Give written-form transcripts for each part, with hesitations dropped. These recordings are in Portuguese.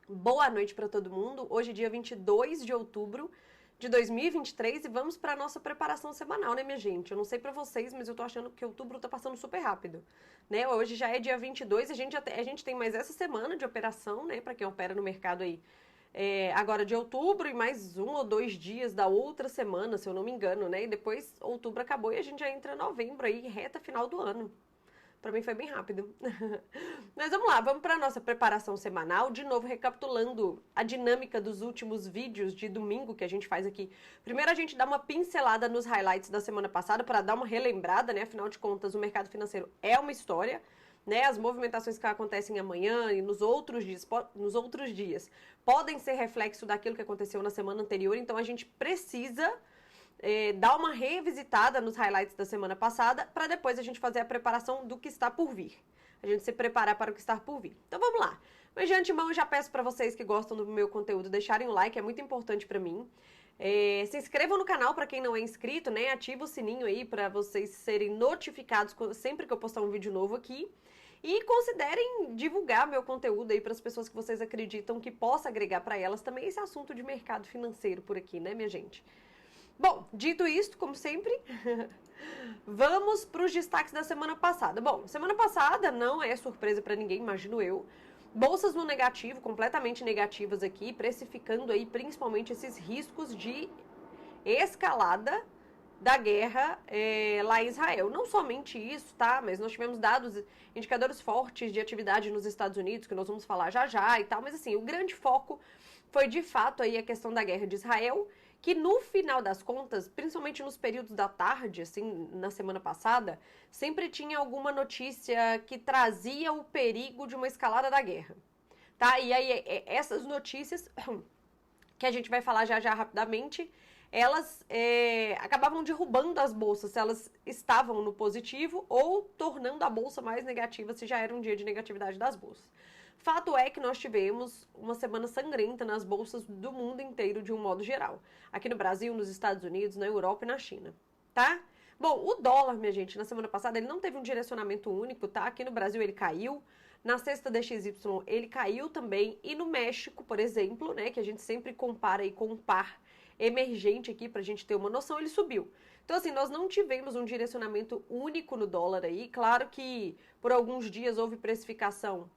Boa noite para todo mundo. Hoje é dia 22 de outubro de 2023 e vamos para a nossa preparação semanal, né, minha gente? Eu não sei para vocês, mas eu tô achando que outubro tá passando super rápido, né? Hoje já é dia 22, a gente tem mais essa semana de operação, né, para quem opera no mercado aí. Agora de outubro e mais 1 ou 2 dias da outra semana, se eu não me engano, né? E depois outubro acabou e a gente já entra em novembro aí, reta final do ano. Pra mim foi bem rápido. Mas vamos lá, vamos para nossa preparação semanal. De novo, recapitulando a dinâmica dos últimos vídeos de domingo que a gente faz aqui. Primeiro, a gente dá uma pincelada nos highlights da semana passada para dar uma relembrada, né? Afinal de contas, o mercado financeiro é uma história. Né, as movimentações que acontecem amanhã e nos outros dias podem ser reflexo daquilo que aconteceu na semana anterior, então a gente precisa dar uma revisitada nos highlights da semana passada para depois a gente fazer a preparação do que está por vir. A gente se preparar para o que está por vir. Então vamos lá. Mas de antemão eu já peço para vocês que gostam do meu conteúdo deixarem o like, é muito importante para mim. Se inscrevam no canal para quem não é inscrito, né? Ativa o sininho aí para vocês serem notificados sempre que eu postar um vídeo novo aqui. E considerem divulgar meu conteúdo aí para as pessoas que vocês acreditam que possa agregar para elas também esse assunto de mercado financeiro por aqui, né, minha gente? Bom, dito isto, como sempre, vamos para os destaques da semana passada. Bom, semana passada não é surpresa para ninguém, imagino eu. Bolsas no negativo, completamente negativas aqui, precificando aí principalmente esses riscos de escalada da guerra lá em Israel. Não somente isso, tá? Mas nós tivemos dados, indicadores fortes de atividade nos Estados Unidos, que nós vamos falar já já e tal. Mas assim, o grande foco foi de fato aí a questão da guerra de Israel, que no final das contas, principalmente nos períodos da tarde, assim, na semana passada, sempre tinha alguma notícia que trazia o perigo de uma escalada da guerra. Tá? E aí, essas notícias que a gente vai falar já já rapidamente, elas acabavam derrubando as bolsas se elas estavam no positivo ou tornando a bolsa mais negativa se já era um dia de negatividade das bolsas. Fato é que nós tivemos uma semana sangrenta nas bolsas do mundo inteiro de um modo geral. Aqui no Brasil, nos Estados Unidos, na Europa e na China, tá? Bom, o dólar, minha gente, na semana passada ele não teve um direcionamento único, tá? Aqui no Brasil ele caiu, na sexta DXY ele caiu também, e no México, por exemplo, né, que a gente sempre compara aí com um par emergente aqui pra gente ter uma noção, ele subiu. Então assim, nós não tivemos um direcionamento único no dólar aí, claro que por alguns dias houve precificação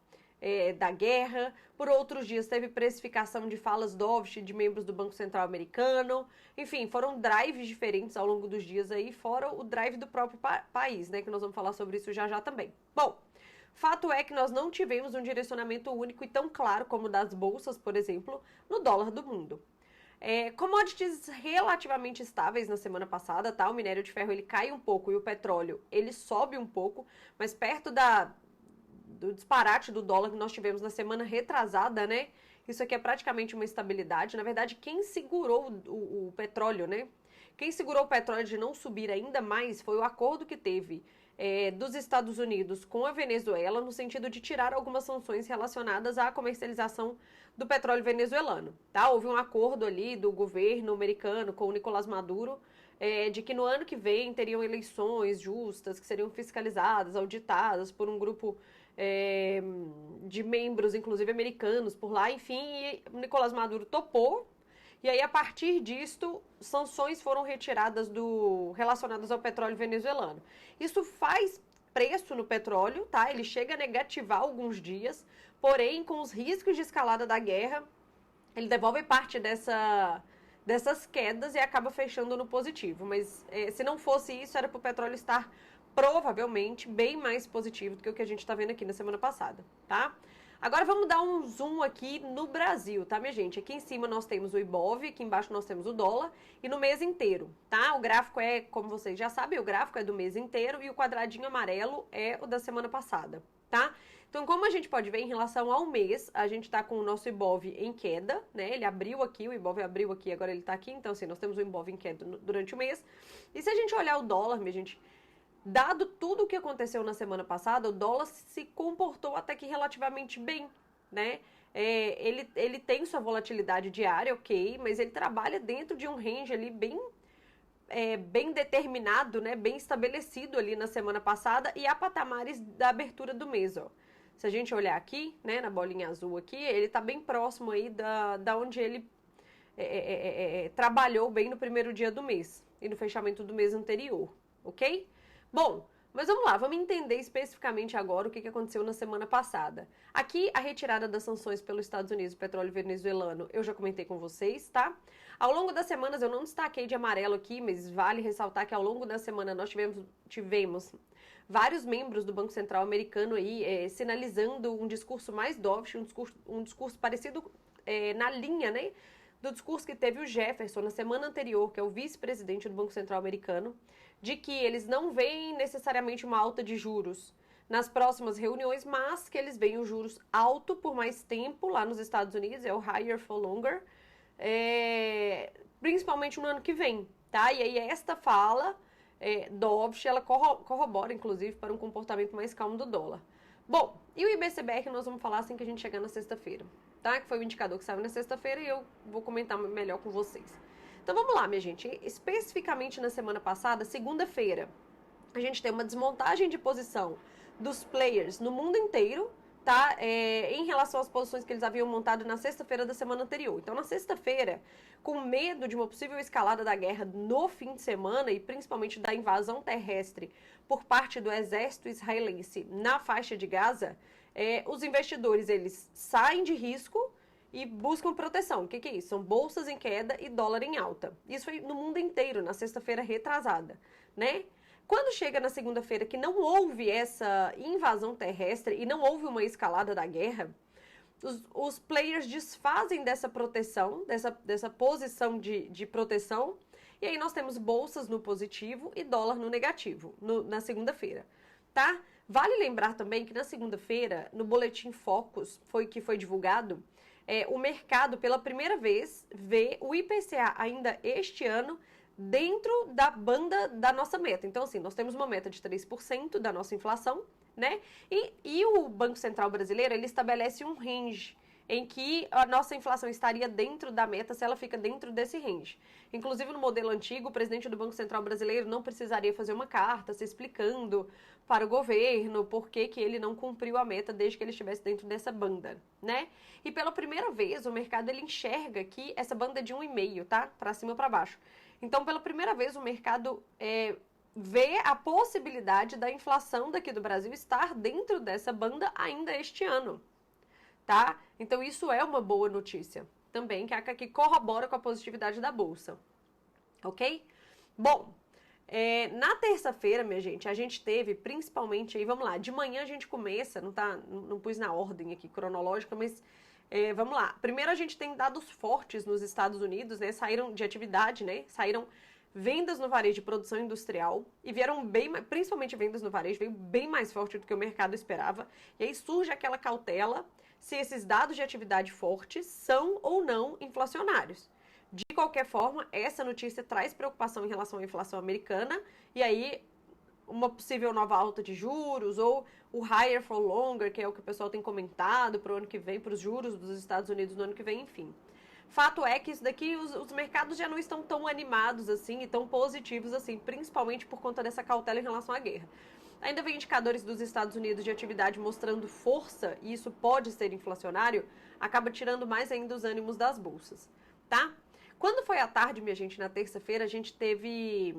da guerra, por outros dias teve precificação de falas dovish de membros do Banco Central americano, enfim, foram drives diferentes ao longo dos dias aí, fora o drive do próprio país, né, que nós vamos falar sobre isso já já também. Bom, fato é que nós não tivemos um direcionamento único e tão claro como das bolsas, por exemplo, no dólar do mundo. Commodities relativamente estáveis na semana passada, tá? O minério de ferro ele cai um pouco e o petróleo ele sobe um pouco, mas perto do disparate do dólar que nós tivemos na semana retrasada, né? Isso aqui é praticamente uma estabilidade. Na verdade, quem segurou o petróleo, né? Quem segurou o petróleo de não subir ainda mais foi o acordo que teve dos Estados Unidos com a Venezuela, no sentido de tirar algumas sanções relacionadas à comercialização do petróleo venezuelano. Tá? Houve um acordo ali do governo americano com o Nicolás Maduro de que no ano que vem teriam eleições justas, que seriam fiscalizadas, auditadas por um grupo de membros, inclusive americanos, por lá, enfim, e o Nicolás Maduro topou. E aí, a partir disto, sanções foram retiradas relacionadas ao petróleo venezuelano. Isso faz preço no petróleo, tá? Ele chega a negativar alguns dias, porém, com os riscos de escalada da guerra, ele devolve parte dessas quedas e acaba fechando no positivo. Mas se não fosse isso, era para o petróleo estar provavelmente bem mais positivo do que o que a gente está vendo aqui na semana passada, tá? Agora vamos dar um zoom aqui no Brasil, tá, minha gente? Aqui em cima nós temos o Ibov, aqui embaixo nós temos o dólar, e no mês inteiro, tá? O gráfico como vocês já sabem, o gráfico é do mês inteiro e o quadradinho amarelo é o da semana passada, tá? Então, como a gente pode ver, em relação ao mês, a gente tá com o nosso Ibov em queda, né? Ele abriu aqui, o Ibov abriu aqui, agora ele tá aqui, então assim, nós temos o Ibov em queda durante o mês. E se a gente olhar o dólar, minha gente, dado tudo o que aconteceu na semana passada, o dólar se comportou até que relativamente bem, né? Ele tem sua volatilidade diária, ok, mas ele trabalha dentro de um range ali bem determinado, né? Bem estabelecido ali na semana passada e a patamares da abertura do mês, ó. Se a gente olhar aqui, né, na bolinha azul aqui, ele está bem próximo aí da onde ele trabalhou bem no primeiro dia do mês e no fechamento do mês anterior, ok? Bom, mas vamos lá, vamos entender especificamente agora o que aconteceu na semana passada. Aqui, a retirada das sanções pelos Estados Unidos do petróleo venezuelano, eu já comentei com vocês, tá? Ao longo das semanas, eu não destaquei de amarelo aqui, mas vale ressaltar que ao longo da semana nós tivemos vários membros do Banco Central americano aí sinalizando um discurso mais dovish, um discurso parecido na linha, né, do discurso que teve o Jefferson na semana anterior, que é o vice-presidente do Banco Central americano, de que eles não veem necessariamente uma alta de juros nas próximas reuniões, mas que eles veem os juros alto por mais tempo lá nos Estados Unidos, é o higher for longer, principalmente no ano que vem, tá? E aí esta fala dovish, ela corrobora, inclusive, para um comportamento mais calmo do dólar. Bom, e o IBCBR que nós vamos falar assim que a gente chegar na sexta-feira, tá? Que foi o indicador que saiu na sexta-feira e eu vou comentar melhor com vocês. Então vamos lá, minha gente. Especificamente na semana passada, segunda-feira, a gente tem uma desmontagem de posição dos players no mundo inteiro, tá? Em relação às posições que eles haviam montado na sexta-feira da semana anterior. Então, na sexta-feira, com medo de uma possível escalada da guerra no fim de semana e principalmente da invasão terrestre por parte do exército israelense na faixa de Gaza, os investidores, eles saem de risco e buscam proteção. O que é isso? São bolsas em queda e dólar em alta. Isso foi no mundo inteiro, na sexta-feira retrasada, né? Quando chega na segunda-feira que não houve essa invasão terrestre e não houve uma escalada da guerra, os players desfazem dessa proteção, dessa posição de proteção, e aí nós temos bolsas no positivo e dólar no negativo, na segunda-feira, tá? Vale lembrar também que na segunda-feira, no Boletim Focus, que foi divulgado, o mercado, pela primeira vez, vê o IPCA ainda este ano dentro da banda da nossa meta. Então, assim, nós temos uma meta de 3% da nossa inflação, né? E o Banco Central brasileiro, ele estabelece um range em que a nossa inflação estaria dentro da meta se ela fica dentro desse range. Inclusive, no modelo antigo, o presidente do Banco Central brasileiro não precisaria fazer uma carta se explicando para o governo por que ele não cumpriu a meta desde que ele estivesse dentro dessa banda, né? E pela primeira vez, o mercado ele enxerga que essa banda é de 1,5, tá? Para cima ou para baixo. Então, pela primeira vez, o mercado vê a possibilidade da inflação daqui do Brasil estar dentro dessa banda ainda este ano, tá? Então, isso é uma boa notícia também, que corrobora com a positividade da Bolsa, ok? Bom, na terça-feira, minha gente, a gente teve principalmente aí, vamos lá, de manhã a gente começa, não pus na ordem aqui cronológica, mas vamos lá. Primeiro a gente tem dados fortes nos Estados Unidos, né? Saíram de atividade, né? Saíram vendas no varejo de produção industrial e vieram principalmente vendas no varejo, veio bem mais forte do que o mercado esperava. E aí surge aquela cautela se esses dados de atividade fortes são ou não inflacionários. De qualquer forma, essa notícia traz preocupação em relação à inflação americana e aí uma possível nova alta de juros ou o higher for longer, que é o que o pessoal tem comentado para o ano que vem, para os juros dos Estados Unidos no ano que vem, enfim. Fato é que isso daqui, os mercados já não estão tão animados assim e tão positivos assim, principalmente por conta dessa cautela em relação à guerra. Ainda vem indicadores dos Estados Unidos de atividade mostrando força, e isso pode ser inflacionário, acaba tirando mais ainda os ânimos das bolsas, tá? Quando foi à tarde, minha gente, na terça-feira, a gente teve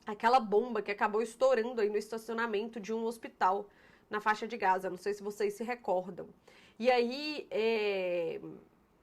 aquela bomba que acabou estourando aí no estacionamento de um hospital na faixa de Gaza. Não sei se vocês se recordam. E aí,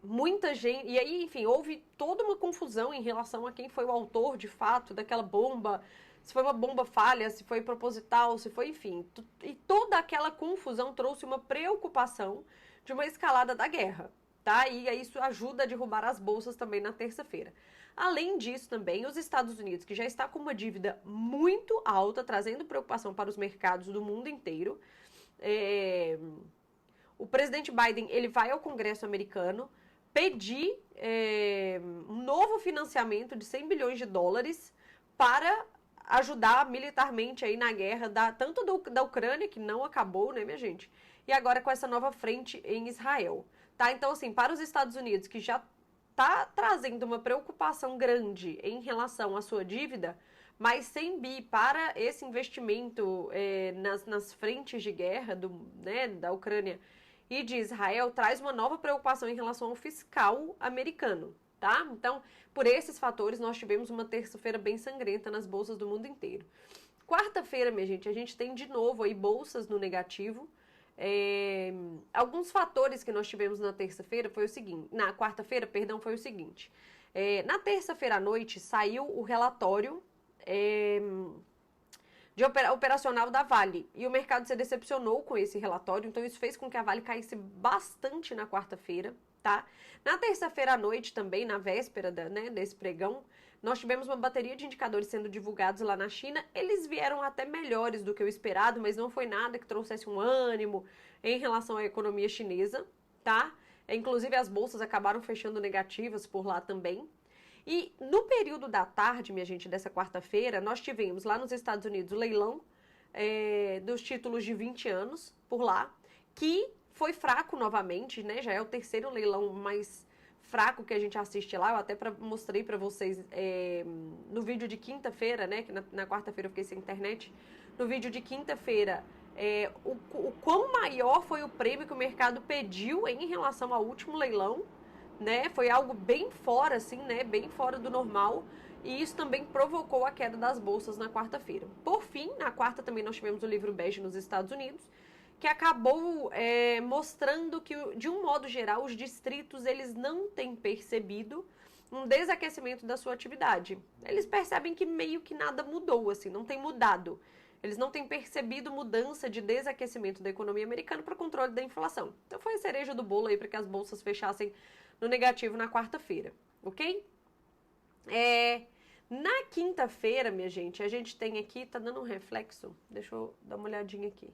muita gente... E aí, enfim, houve toda uma confusão em relação a quem foi o autor, de fato, daquela bomba. Se foi uma bomba falha, se foi proposital, se foi, enfim. E toda aquela confusão trouxe uma preocupação de uma escalada da guerra, tá? E isso ajuda a derrubar as bolsas também na terça-feira. Além disso, também, os Estados Unidos, que já está com uma dívida muito alta, trazendo preocupação para os mercados do mundo inteiro. O presidente Biden, ele vai ao Congresso americano pedir um novo financiamento de 100 bilhões de dólares para ajudar militarmente aí na guerra, tanto da Ucrânia, que não acabou, né, minha gente? E agora com essa nova frente em Israel, tá? Então, assim, para os Estados Unidos, que já está trazendo uma preocupação grande em relação à sua dívida, mais 100 bi para esse investimento nas frentes de guerra da Ucrânia e de Israel traz uma nova preocupação em relação ao fiscal americano, tá? Então, por esses fatores, nós tivemos uma terça-feira bem sangrenta nas bolsas do mundo inteiro. Quarta-feira, minha gente, a gente tem de novo aí bolsas no negativo. Alguns fatores que nós tivemos na terça-feira foi o seguinte, na quarta-feira, perdão, foi o seguinte. Na terça-feira à noite saiu o relatório operacional da Vale e o mercado se decepcionou com esse relatório, então isso fez com que a Vale caísse bastante na quarta-feira, tá? Na terça-feira à noite também, na véspera desse pregão, nós tivemos uma bateria de indicadores sendo divulgados lá na China. Eles vieram até melhores do que o esperado, mas não foi nada que trouxesse um ânimo em relação à economia chinesa, tá? Inclusive as bolsas acabaram fechando negativas por lá também. E no período da tarde, minha gente, dessa quarta-feira, nós tivemos lá nos Estados Unidos o leilão dos títulos de 20 anos por lá, que foi fraco novamente, né? Já é o terceiro leilão mais fraco que a gente assiste lá. Eu até mostrei para vocês no vídeo de quinta-feira, né? Que na quarta-feira eu fiquei sem internet. No vídeo de quinta-feira, o quão maior foi o prêmio que o mercado pediu em relação ao último leilão, né? Foi algo bem fora, assim, né? Bem fora do normal. E isso também provocou a queda das bolsas na quarta-feira. Por fim, na quarta também nós tivemos o livro bege nos Estados Unidos, que acabou mostrando que, de um modo geral, os distritos eles não têm percebido um desaquecimento da sua atividade. Eles percebem que meio que nada mudou, assim, não tem mudado. Eles não têm percebido mudança de desaquecimento da economia americana para o controle da inflação. Então foi a cereja do bolo aí para que as bolsas fechassem no negativo na quarta-feira, ok? Na quinta-feira, minha gente, a gente tem aqui, tá dando um reflexo, deixa eu dar uma olhadinha aqui.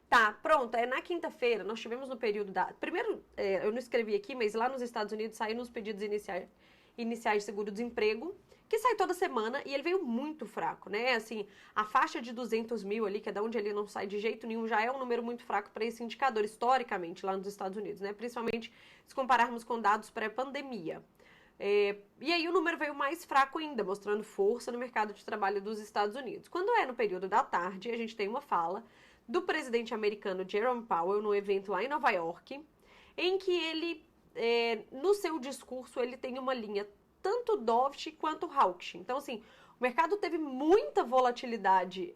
Tá, pronto, na quinta-feira nós tivemos no período primeiro, eu não escrevi aqui, mas lá nos Estados Unidos saíram os pedidos iniciais de seguro-desemprego, que sai toda semana e ele veio muito fraco, né? Assim, a faixa de 200 mil ali, que é da onde ele não sai de jeito nenhum, já é um número muito fraco para esse indicador, historicamente, lá nos Estados Unidos, né? Principalmente se compararmos com dados pré-pandemia. E aí o número veio mais fraco ainda, mostrando força no mercado de trabalho dos Estados Unidos. Quando no período da tarde, a gente tem uma fala do presidente americano Jerome Powell, no evento lá em Nova York, em que ele, no seu discurso, ele tem uma linha tanto dovish quanto hawkish. Então, assim, o mercado teve muita volatilidade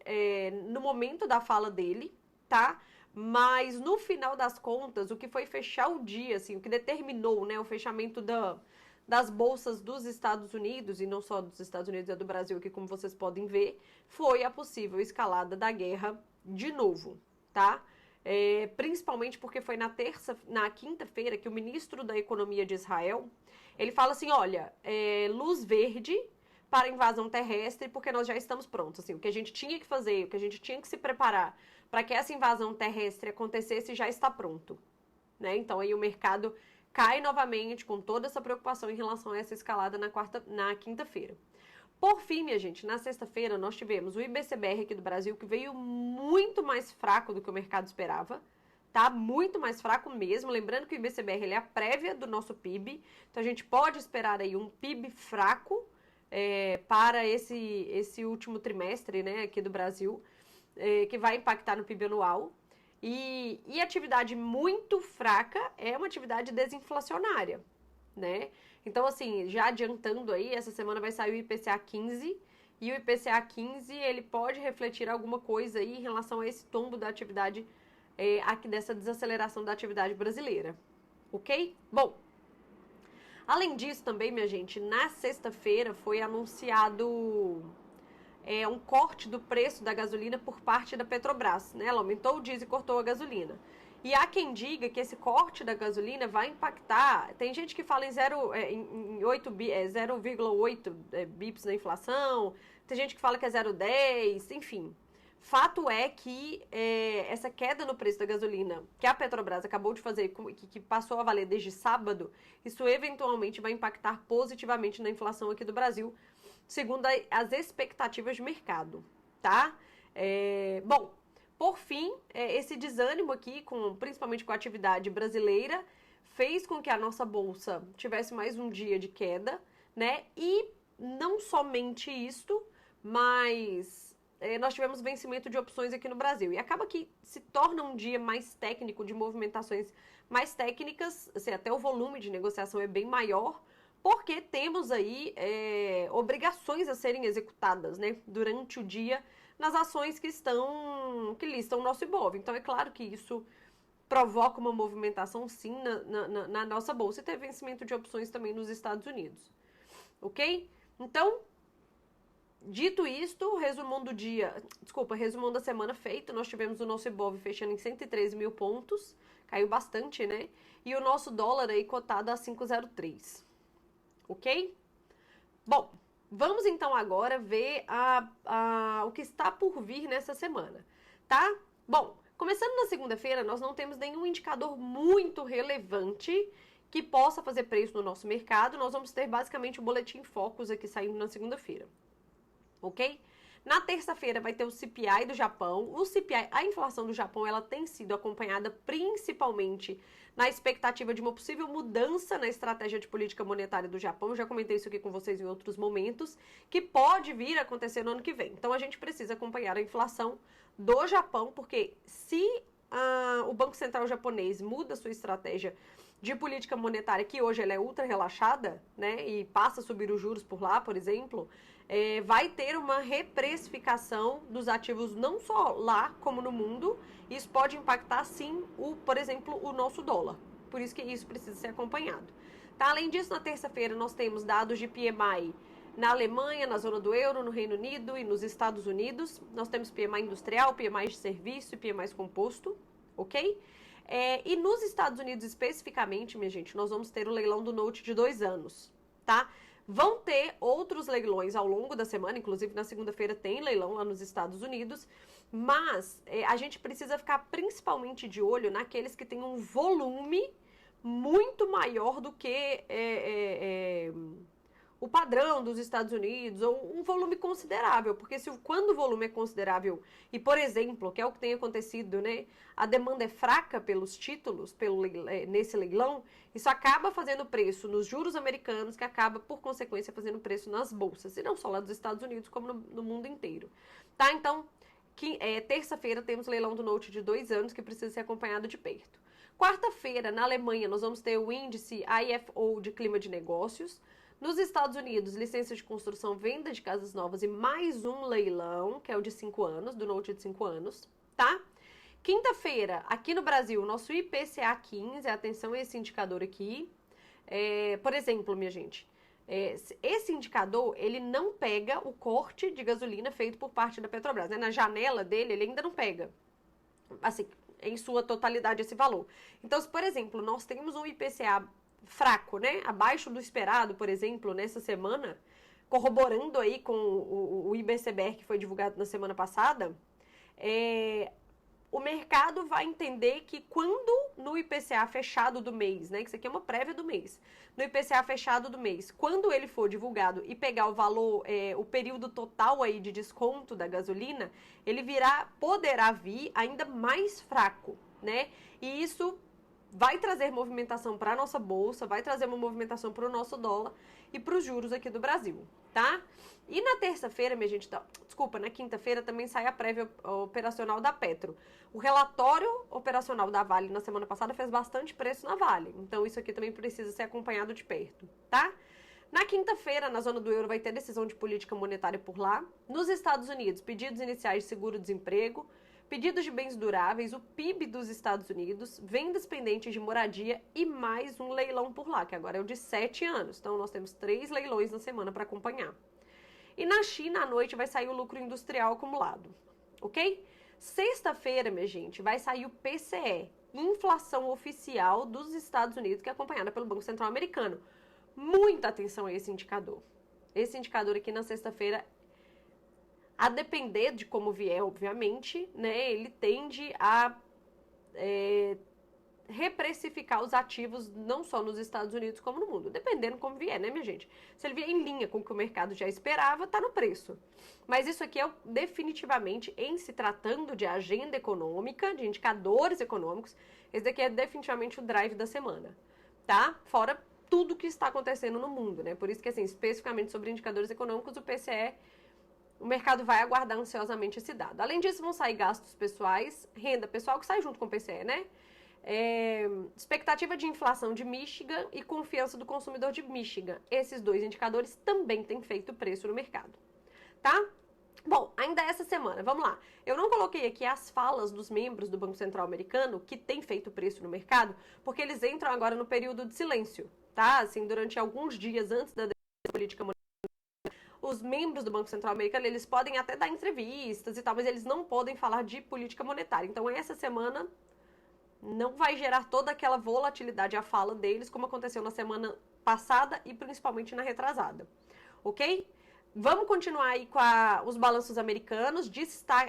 no momento da fala dele, tá? Mas, no final das contas, o que foi fechar o dia, assim, o que determinou, né, o fechamento das bolsas dos Estados Unidos, e não só dos Estados Unidos, é do Brasil aqui, como vocês podem ver, foi a possível escalada da guerra de novo, tá? Principalmente porque foi na quinta-feira que o ministro da Economia de Israel, ele fala assim, olha, luz verde para a invasão terrestre, porque nós já estamos prontos, assim, o que a gente tinha que fazer, o que a gente tinha que se preparar para que essa invasão terrestre acontecesse já está pronto, né? Então aí o mercado cai novamente com toda essa preocupação em relação a essa escalada na quinta-feira. Por fim, minha gente, na sexta-feira nós tivemos o IBCBR aqui do Brasil, que veio muito mais fraco do que o mercado esperava, tá? Muito mais fraco mesmo. Lembrando que o IBCBR ele é a prévia do nosso PIB, então a gente pode esperar aí um PIB fraco para esse último trimestre, né, aqui do Brasil, que vai impactar no PIB anual. E atividade muito fraca é uma atividade desinflacionária, né? Então, assim, já adiantando aí, essa semana vai sair o IPCA 15, e o IPCA 15, ele pode refletir alguma coisa aí em relação a esse tombo da atividade, aqui dessa desaceleração da atividade brasileira, ok? Bom, além disso também, minha gente, na sexta-feira foi anunciado um corte do preço da gasolina por parte da Petrobras, né? Ela aumentou o diesel e cortou a gasolina. E há quem diga que esse corte da gasolina vai impactar. Tem gente que fala em 0,8 bips na inflação, tem gente que fala que é 0,10, enfim. Fato é que essa queda no preço da gasolina que a Petrobras acabou de fazer, que passou a valer desde sábado, isso eventualmente vai impactar positivamente na inflação aqui do Brasil, segundo as expectativas de mercado, tá? Bom, por fim, esse desânimo aqui, principalmente com a atividade brasileira, fez com que a nossa bolsa tivesse mais um dia de queda, né? E não somente isto, mas nós tivemos vencimento de opções aqui no Brasil. E acaba que se torna um dia mais técnico, de movimentações mais técnicas, assim, até o volume de negociação é bem maior, porque temos aí obrigações a serem executadas, né, durante o dia nas ações que listam o nosso Ibov. Então é claro que isso provoca uma movimentação sim na nossa bolsa e tem vencimento de opções também nos Estados Unidos, ok? Então, dito isto, resumão da semana feito, nós tivemos o nosso Ibov fechando em 113 mil pontos, caiu bastante, né? E o nosso dólar aí cotado a 5,03, ok? Bom, vamos então agora ver o que está por vir nessa semana, tá? Bom, começando na segunda-feira, nós não temos nenhum indicador muito relevante que possa fazer preço no nosso mercado. Nós vamos ter basicamente o boletim Focus aqui saindo na segunda-feira, ok? Na terça-feira vai ter o CPI do Japão. O CPI, a inflação do Japão, ela tem sido acompanhada principalmente na expectativa de uma possível mudança na estratégia de política monetária do Japão. Eu já comentei isso aqui com vocês em outros momentos, que pode vir a acontecer no ano que vem. Então a gente precisa acompanhar a inflação do Japão, porque se o Banco Central japonês muda sua estratégia de política monetária, que hoje ela é ultra relaxada, né, e passa a subir os juros por lá, por exemplo, vai ter uma reprecificação dos ativos não só lá, como no mundo. Isso pode impactar, sim, por exemplo, o nosso dólar. Por isso que isso precisa ser acompanhado. Tá? Além disso, na terça-feira, nós temos dados de PMI na Alemanha, na zona do euro, no Reino Unido e nos Estados Unidos. Nós temos PMI industrial, PMI de serviço e PMI composto, ok? E nos Estados Unidos, especificamente, minha gente, nós vamos ter o leilão do Note de 2 anos, tá? Vão ter outros leilões ao longo da semana, inclusive na segunda-feira tem leilão lá nos Estados Unidos, mas a gente precisa ficar principalmente de olho naqueles que têm um volume muito maior do que o padrão dos Estados Unidos, ou um volume considerável, porque quando o volume é considerável, e por exemplo, que é o que tem acontecido, né, a demanda é fraca pelos títulos, nesse leilão, isso acaba fazendo preço nos juros americanos, que acaba, por consequência, fazendo preço nas bolsas, e não só lá dos Estados Unidos, como no mundo inteiro, tá? Então, terça-feira temos o leilão do Note de 2 anos, que precisa ser acompanhado de perto. Quarta-feira, na Alemanha, nós vamos ter o índice IFO de clima de negócios. Nos Estados Unidos, licença de construção, venda de casas novas e mais um leilão, que é o de 5 anos, do Note de 5 anos, tá? Quinta-feira, aqui no Brasil, nosso IPCA 15, atenção a esse indicador aqui. Por exemplo, minha gente, esse indicador, ele não pega o corte de gasolina feito por parte da Petrobras, né? Na janela dele, ele ainda não pega, assim, em sua totalidade esse valor. Então, se, por exemplo, nós temos um IPCA fraco, né? Abaixo do esperado, por exemplo, nessa semana, corroborando aí com o IBCBR que foi divulgado na semana passada, o mercado vai entender que quando no IPCA fechado do mês, né? Que isso aqui é uma prévia do mês. No IPCA fechado do mês, quando ele for divulgado e pegar o valor, o período total aí de desconto da gasolina, ele poderá vir ainda mais fraco, né? E isso vai trazer movimentação para a nossa bolsa, vai trazer uma movimentação para o nosso dólar e para os juros aqui do Brasil, tá? E na terça-feira, minha gente, na quinta-feira também sai a prévia operacional da Petro. O relatório operacional da Vale na semana passada fez bastante preço na Vale, então isso aqui também precisa ser acompanhado de perto, tá? Na quinta-feira, na zona do euro, vai ter decisão de política monetária por lá. Nos Estados Unidos, pedidos iniciais de seguro-desemprego, pedidos de bens duráveis, o PIB dos Estados Unidos, vendas pendentes de moradia e mais um leilão por lá, que agora é o de 7 anos. Então, nós temos 3 leilões na semana para acompanhar. E na China, à noite, vai sair o lucro industrial acumulado, ok? Sexta-feira, minha gente, vai sair o PCE, inflação oficial dos Estados Unidos, que é acompanhada pelo Banco Central americano. Muita atenção a esse indicador. Esse indicador aqui na sexta-feira, a depender de como vier, obviamente, né, ele tende a reprecificar os ativos não só nos Estados Unidos como no mundo, dependendo como vier, né, minha gente? Se ele vier em linha com o que o mercado já esperava, tá no preço. Mas isso aqui é definitivamente, em se tratando de agenda econômica, de indicadores econômicos, esse daqui é definitivamente o drive da semana, tá? Fora tudo que está acontecendo no mundo, né? Por isso que, assim, especificamente sobre indicadores econômicos, o PCE, o mercado vai aguardar ansiosamente esse dado. Além disso, vão sair gastos pessoais, renda pessoal, que sai junto com o PCE, né? Expectativa de inflação de Michigan e confiança do consumidor de Michigan. Esses dois indicadores também têm feito preço no mercado, tá? Bom, ainda essa semana, vamos lá. Eu não coloquei aqui as falas dos membros do Banco Central americano que têm feito preço no mercado, porque eles entram agora no período de silêncio, tá? Assim, durante alguns dias antes da política monetária, os membros do Banco Central americano, eles podem até dar entrevistas e tal, mas eles não podem falar de política monetária. Então, essa semana não vai gerar toda aquela volatilidade à fala deles, como aconteceu na semana passada e principalmente na retrasada, ok? Vamos continuar aí com os balanços americanos.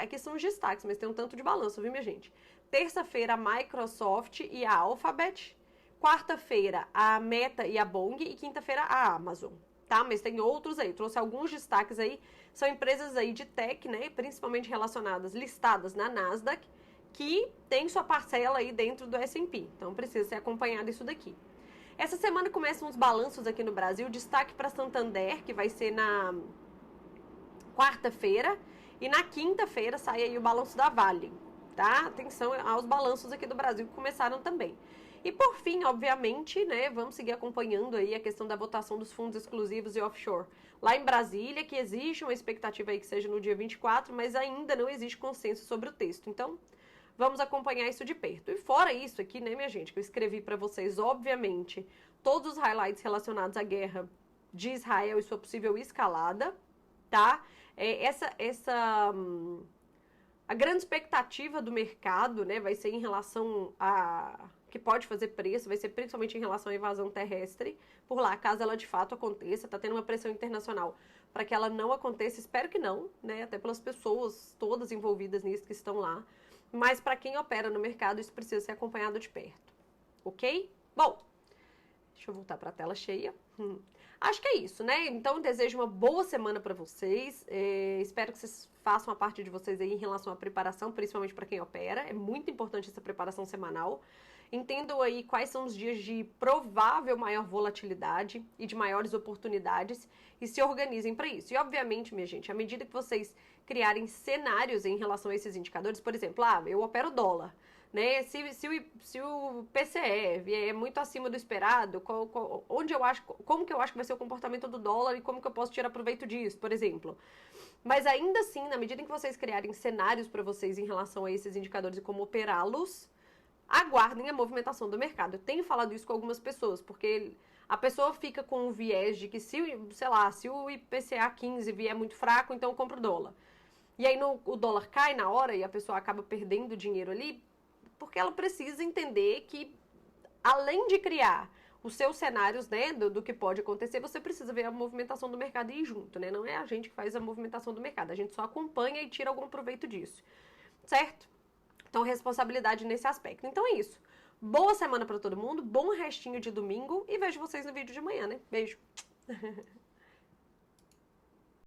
Aqui são os destaques, mas tem um tanto de balanço, viu, minha gente? Terça-feira, a Microsoft e a Alphabet. Quarta-feira, a Meta e a Bong. E quinta-feira, a Amazon, tá? Mas tem outros aí. Trouxe alguns destaques aí. São empresas aí de tech, né? Principalmente relacionadas, listadas na Nasdaq, que tem sua parcela aí dentro do S&P. Então, precisa ser acompanhado isso daqui. Essa semana começam os balanços aqui no Brasil. Destaque para Santander, que vai ser na quarta-feira. E na quinta-feira sai aí o balanço da Vale, tá? Atenção aos balanços aqui do Brasil que começaram também. E por fim, obviamente, né, vamos seguir acompanhando aí a questão da votação dos fundos exclusivos e offshore. Lá em Brasília, que existe uma expectativa aí que seja no dia 24, mas ainda não existe consenso sobre o texto. Então, vamos acompanhar isso de perto. E fora isso aqui, né, minha gente, que eu escrevi para vocês, obviamente, todos os highlights relacionados à guerra de Israel e sua possível escalada, tá? A grande expectativa do mercado, né, vai ser em relação a que pode fazer preço, vai ser principalmente em relação à invasão terrestre por lá, caso ela de fato aconteça. Tá tendo uma pressão internacional para que ela não aconteça, espero que não, né, até pelas pessoas todas envolvidas nisso que estão lá. Mas para quem opera no mercado, isso precisa ser acompanhado de perto, ok? Bom, deixa eu voltar para a tela cheia. Acho que é isso, né? Então, desejo uma boa semana para vocês. Espero que vocês façam a parte de vocês aí em relação à preparação, principalmente para quem opera. É muito importante essa preparação semanal. Entendam aí quais são os dias de provável maior volatilidade e de maiores oportunidades e se organizem para isso. E, obviamente, minha gente, à medida que vocês criarem cenários em relação a esses indicadores, por exemplo, eu opero dólar, né? Se o PCE vier muito acima do esperado, como que eu acho que vai ser o comportamento do dólar e como que eu posso tirar proveito disso, por exemplo. Mas ainda assim, na medida em que vocês criarem cenários para vocês em relação a esses indicadores e como operá-los, aguardem a movimentação do mercado. Eu tenho falado isso com algumas pessoas, porque a pessoa fica com o viés de que se o IPCA 15 vier muito fraco, então eu compro dólar. E aí o dólar cai na hora e a pessoa acaba perdendo dinheiro ali, porque ela precisa entender que, além de criar os seus cenários, né, do que pode acontecer, você precisa ver a movimentação do mercado e ir junto, né? Não é a gente que faz a movimentação do mercado, a gente só acompanha e tira algum proveito disso, certo? Então, responsabilidade nesse aspecto. Então é isso. Boa semana para todo mundo, bom restinho de domingo e vejo vocês no vídeo de amanhã, né? Beijo!